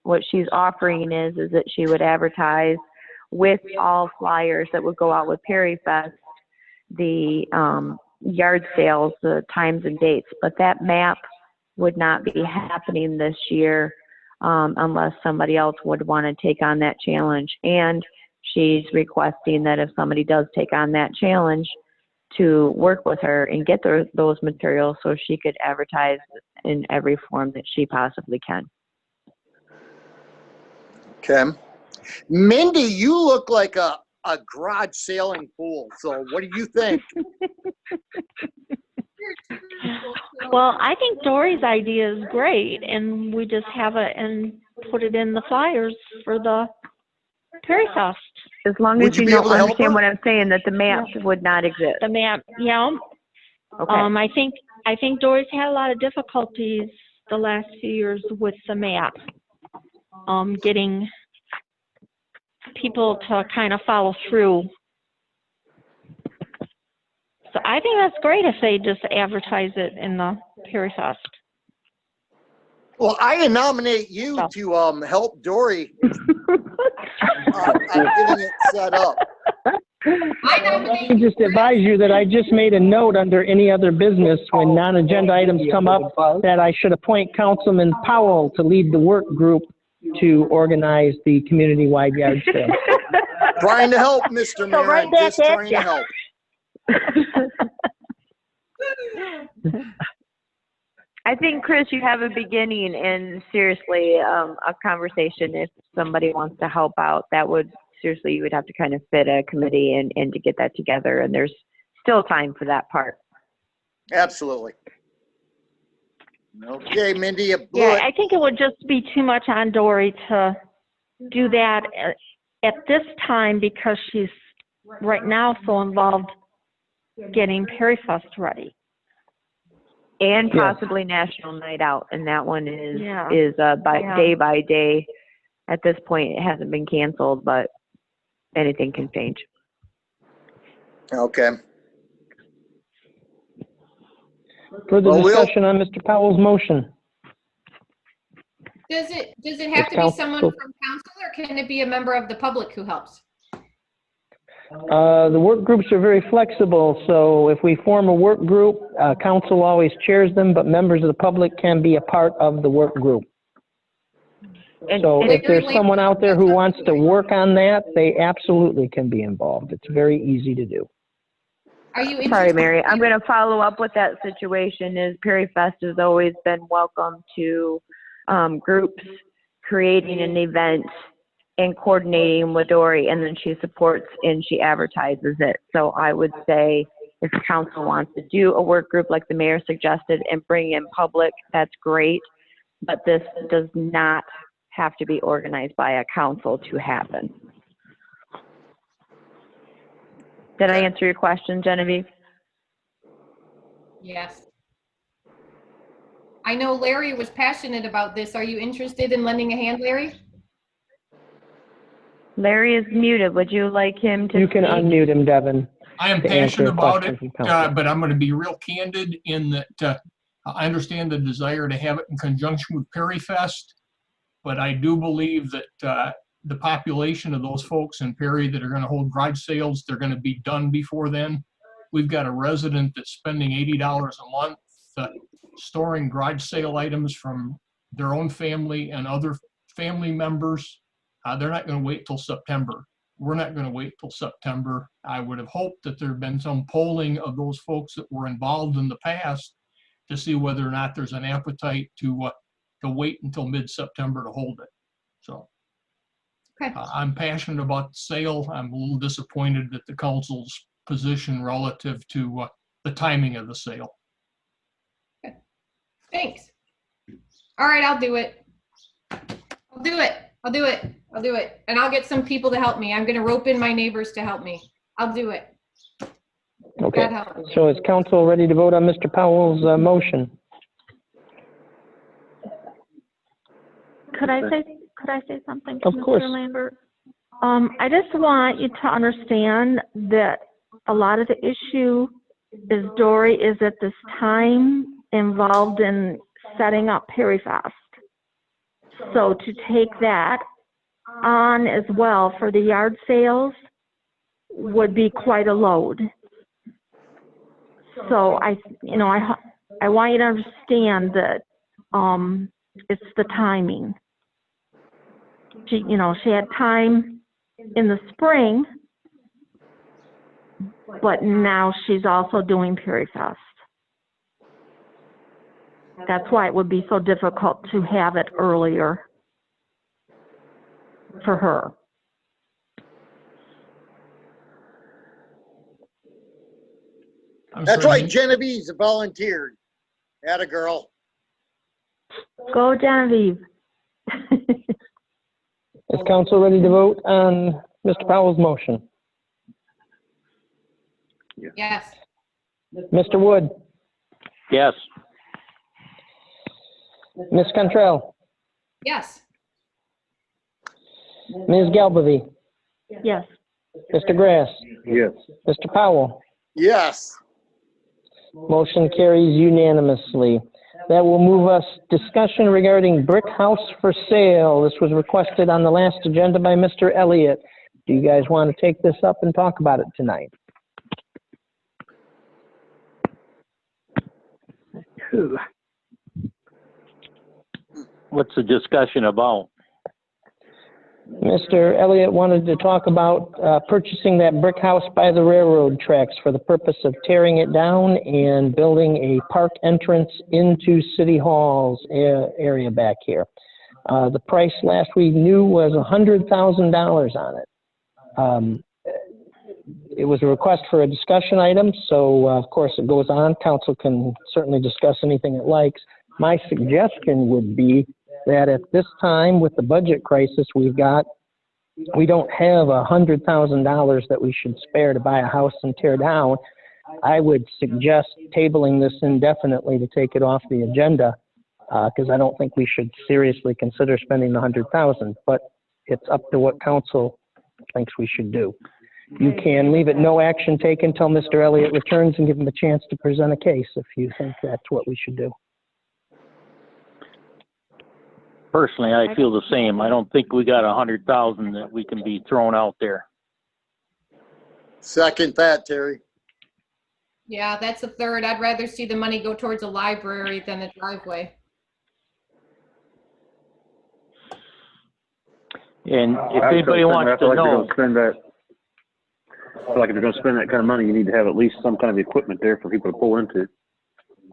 What she's offering is that she would advertise with all flyers that would go out with Perry Fest, the yard sales, the times and dates, but that map would not be happening this year unless somebody else would want to take on that challenge. And she's requesting that if somebody does take on that challenge, to work with her and get those materials so she could advertise in every form that she possibly can. Okay. Mindy, you look like a garage sailing fool. So what do you think? Well, I think Dory's idea is great, and we just have it and put it in the flyers for the Perry Fest. As long as you don't understand what I'm saying, that the map would not exist. The map, yeah. Okay. I think Dory's had a lot of difficulties the last few years with the map. Getting people to kind of follow through. So I think that's great if they just advertise it in the Perry Fest. Well, I nominate you to help Dory on getting it set up. Let me just advise you that I just made a note under any other business when non-agenda items come up that I should appoint Councilman Powell to lead the work group to organize the community-wide yard sale. Trying to help, Mr. Mayor, just trying to help. I think, Chris, you have a beginning and seriously a conversation. If somebody wants to help out, that would seriously, you would have to kind of fit a committee and to get that together. And there's still time for that part. Absolutely. Okay, Mindy, you blew Yeah, it. I think it would just be too much on Dory to do that at this time because she's right now so involved getting Perry Fest ready. And Yes. possibly National Night Out, and that one is Yeah. by day. At this point, it hasn't been canceled, but anything can change. Okay. Oh, Further Well, we'll- discussion on Mr. Powell's motion? Does it have Yes, to be counsel. someone from council, or can it be a member of the public who helps? The work groups are very flexible, so if we form a work group, council always chairs them, but members of the public can be a part of the work group. And, So and if there's someone out there who wants to work on that, they absolutely can be involved. It's very easy to do. Are you sorry, interested? Mary, I'm going to follow up with that situation. Is Perry Fest has always been welcome to groups creating an event and coordinating with Dory, and then she supports and she advertises it. So I would say if council wants to do a work group like the mayor suggested and bring in public, that's great. But this does not have to be organized by a council to happen. Did I answer your question, Genevieve? Yes. I know Larry was passionate about this. Are you interested in lending a hand, Larry? Larry is muted. Would you like him to You can speak? unmute him, Devin. I am to answer passionate a about question it, from council. but I'm going to be real candid in that I understand the desire to have it in conjunction with Perry Fest, but I do believe that the population of those folks in Perry that are going to hold garage sales, they're going to be done before then. We've got a resident that's spending $80 a month storing garage sale items from their own family and other family members. They're not going to wait till September. We're not going to wait till September. I would have hoped that there had been some polling of those folks that were involved in the past to see whether or not there's an appetite to wait until mid-September to hold it. So Okay. I'm passionate about the sale. I'm a little disappointed at the council's position relative to the timing of the sale. Thanks. All right, I'll do it. I'll do it. I'll do it. I'll do it. And I'll get some people to help me. I'm going to rope in my neighbors to help me. I'll do it. Okay, God help me. so is council ready to vote on Mr. Powell's motion? Could I say something? Of to course. Mr. Lambert? I just want you to understand that a lot of the issue is Dory is at this time involved in setting up Perry Fest. So to take that on as well for the yard sales would be quite a load. So I want you to understand that it's the timing. She had time in the spring, but now she's also doing Perry Fest. That's why it would be so difficult to have it earlier for her. That's why Genevieve's volunteered. Atta girl. Go Genevieve. Is council ready to vote on Mr. Powell's motion? Yes. Mr. Wood? Yes. Ms. Cantrell? Yes. Ms. Galbavy? Yes. Mr. Grass? Yes. Mr. Powell? Yes. Motion carries unanimously. That will move us discussion regarding brick house for sale. This was requested on the last agenda by Mr. Elliott. Do you guys want to take this up and talk about it tonight? What's the discussion about? Mr. Elliott wanted to talk about purchasing that brick house by the railroad tracks for the purpose of tearing it down and building a park entrance into City Hall's area back here. The price last we knew was $100,000 on it. It was a request for a discussion item, so of course it goes on. Council can certainly discuss anything it likes. My suggestion would be that at this time, with the budget crisis we've got, we don't have $100,000 that we should spare to buy a house and tear down. I would suggest tabling this indefinitely to take it off the agenda, because I don't think we should seriously consider spending the 100,000, but it's up to what council thinks we should do. You can leave it no action taken until Mr. Elliott returns and give him a chance to present a case if you think that's what we should do. Personally, I feel the same. I don't think we got 100,000 that we can be thrown out there. Second that, Terry. Yeah, that's a third. I'd rather see the money go towards a library than a driveway. And if anybody wants to know, I feel like if you're going to spend that kind of money, you need to have at least some kind of equipment there for people to pull into.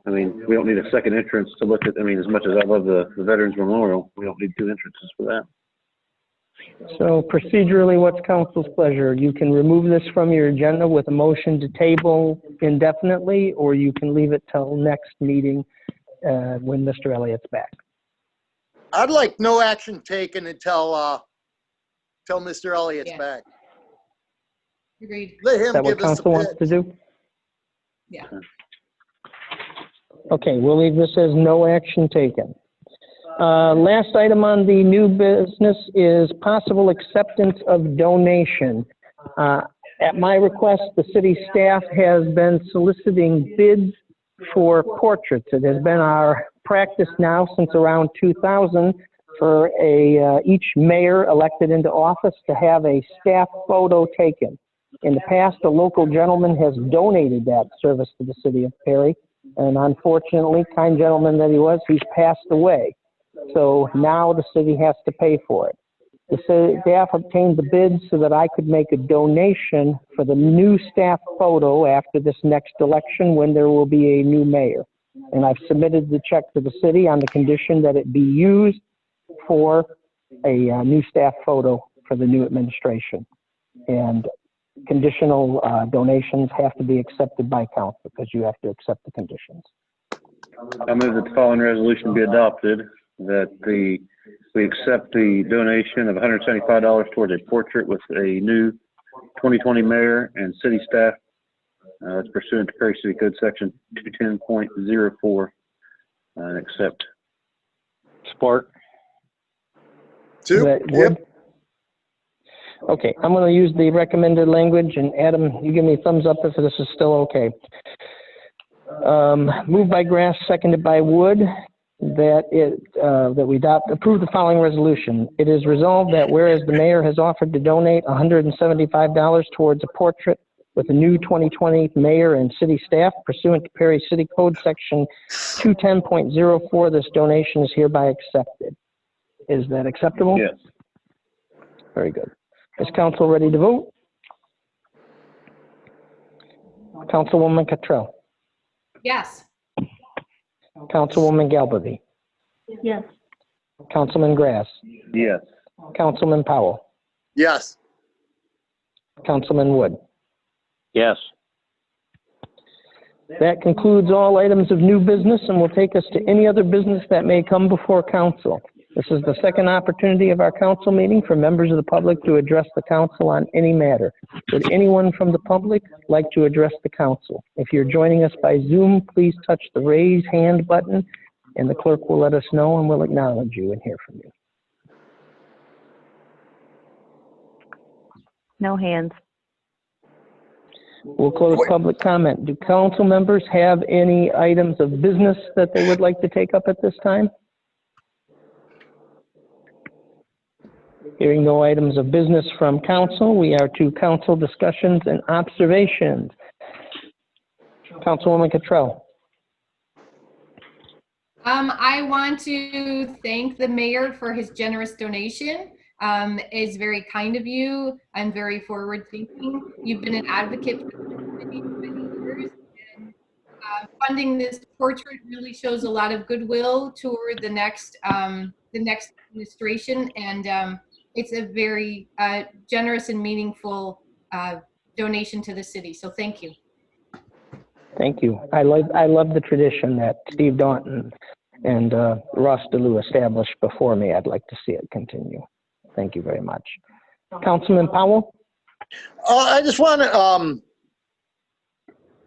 I mean, we don't need a second entrance to look at. I mean, as much as I love the Veterans Memorial, we don't need two entrances for that. So procedurally, what's council's pleasure? You can remove this from your agenda with a motion to table indefinitely, or you can leave it till next meeting when Mr. Elliott's back. I'd like no action taken until Mr. Elliott's back. Agreed. Let him Is that what give us council a wants to pitch. do? Yeah. Okay, we'll leave this as no action taken. Last item on the new business is possible acceptance of donation. At my request, the city staff has been soliciting bids for portraits. It has been our practice now since around 2000 for each mayor elected into office to have a staff photo taken. In the past, a local gentleman has donated that service to the city of Perry, and unfortunately, kind gentleman that he was, he's passed away. So now the city has to pay for it. The city staff obtained the bids so that I could make a donation for the new staff photo after this next election when there will be a new mayor. And I've submitted the check to the city on the condition that it be used for a new staff photo for the new administration. And conditional donations have to be accepted by council because you have to accept the conditions. I move that the following resolution be adopted, that we accept the donation of $175 towards a portrait with a new 2020 mayor and city staff. That's pursuant to Perry City Code Section 210.04, and accept. Support. Is that good? Okay, I'm going to use the recommended language, and Adam, you give me a thumbs up if this is still okay. Moved by Grass, seconded by Wood, that we approve the following resolution. It is resolved that whereas the mayor has offered to donate $175 towards a portrait with a new 2020 mayor and city staff pursuant to Perry City Code Section 210.04, this donation is hereby accepted. Is that acceptable? Yes. Very good. Is council ready to vote? Councilwoman Cottrell. Yes. Councilwoman Galbavy. Yes. Councilman Grass. Yes. Councilman Powell. Yes. Councilman Wood. Yes. That concludes all items of new business and will take us to any other business that may come before council. This is the second opportunity of our council meeting for members of the public to address the council on any matter. Would anyone from the public like to address the council? If you're joining us by Zoom, please touch the raise hand button and the clerk will let us know and we'll acknowledge you and hear from you. No hands. We'll close public comment. Do council members have any items of business that they would like to take up at this time? Hearing no items of business from council, we are to council discussions and observations. Councilwoman Cottrell. I want to thank the mayor for his generous donation. It's very kind of you. I'm very forward thinking. You've been an advocate for the community for many years. And funding this portrait really shows a lot of goodwill toward the next administration. And it's a very generous and meaningful donation to the city. So thank you. Thank you. I love the tradition that Steve Daunton and Ross DeLu established before me. I'd like to see it continue. Thank you very much. Councilman Powell? I just want to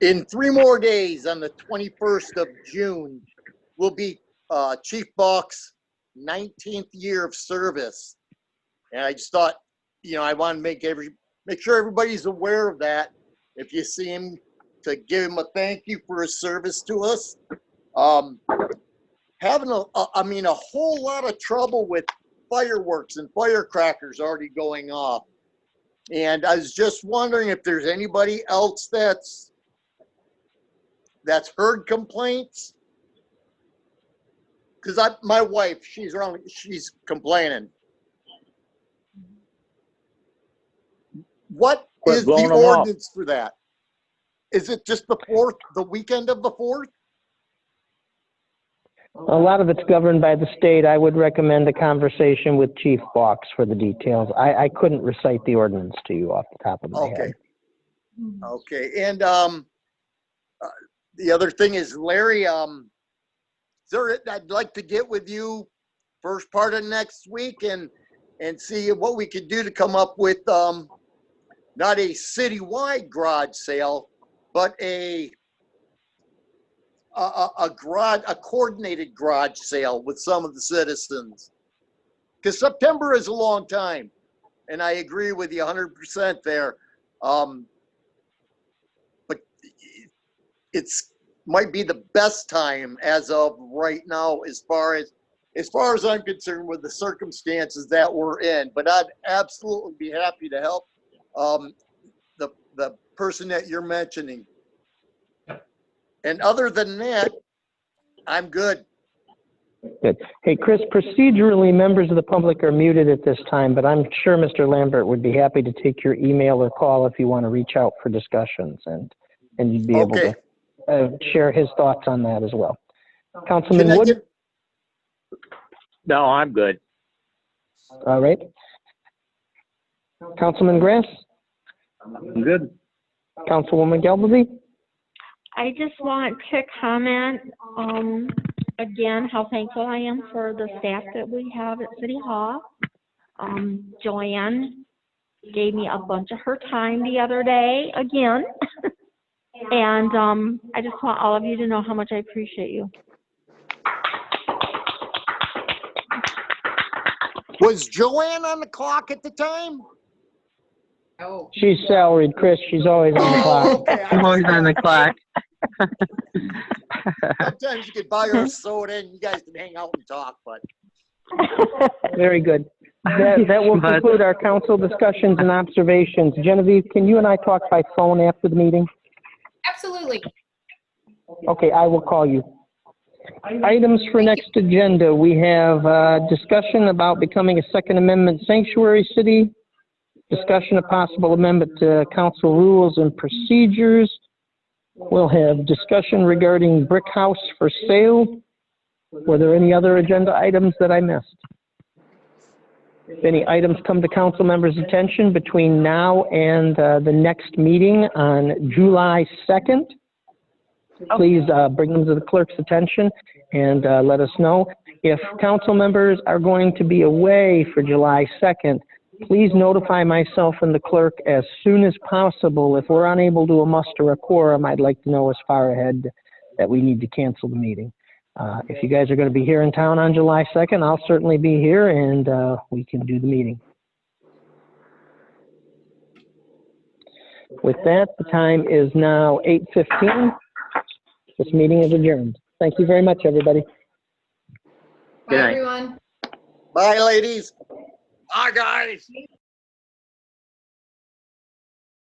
In 3 more days, on the 21st of June, will be Chief Buck's 19th year of service. And I just thought, I want to make sure everybody's aware of that. If you see him, to give him a thank you for his service to us. Having a whole lot of trouble with fireworks and firecrackers already going off. And I was just wondering if there's anybody else that's heard complaints. Because my wife, she's complaining. What is the ordinance for that? Is it just the weekend of the 4th? A lot of it's governed by the state. I would recommend a conversation with Chief Box for the details. I couldn't recite the ordinance to you off the top of my head. Okay. And the other thing is, Larry, I'd like to get with you first part of next week and see what we could do to come up with not a citywide garage sale, but a coordinated garage sale with some of the citizens. Because September is a long time, and I agree with you 100% there. But it's might be the best time as of right now, as far as I'm concerned, with the circumstances that we're in. But I'd absolutely be happy to help the person that you're mentioning. And other than that, I'm good. Good. Hey, Chris, procedurally, members of the public are muted at this time, but I'm sure Mr. Lambert would be happy to take your email or call if you want to reach out for discussions, and you'd be able to share his thoughts on that as well. Councilman Wood? No, I'm good. All right. Councilman Grass? I'm good. Councilwoman Galbavy? I just want to comment, again, how thankful I am for the staff that we have at City Hall. Joanne gave me a bunch of her time the other day, again. And I just want all of you to know how much I appreciate you. Was Joanne on the clock at the time? Oh. She's salaried, Chris. She's always on the clock. Okay. I'm always on the clock. Sometimes you could buy her a soda and you guys can hang out and talk, but. Very good. That will conclude our council discussions and observations. Genevieve, can you and I talk by phone after the meeting? Absolutely. Okay, I will call you. Items for next agenda. We have discussion about becoming a Second Amendment sanctuary city, discussion of possible amendment to council rules and procedures. We'll have discussion regarding brick house for sale. Were there any other agenda items that I missed? If any items come to council members' attention between now and the next meeting on July 2nd, please bring them to the clerk's attention and let us know. If council members are going to be away for July 2nd, please notify myself and the clerk as soon as possible. If we're unable to muster a quorum, I'd like to know as far ahead that we need to cancel the meeting. If you guys are going to be here in town on July 2nd, I'll certainly be here and we can do the meeting. With that, the time is now 8:15. This meeting is adjourned. Thank you very much, everybody. Bye, everyone. Bye, ladies. Bye, guys.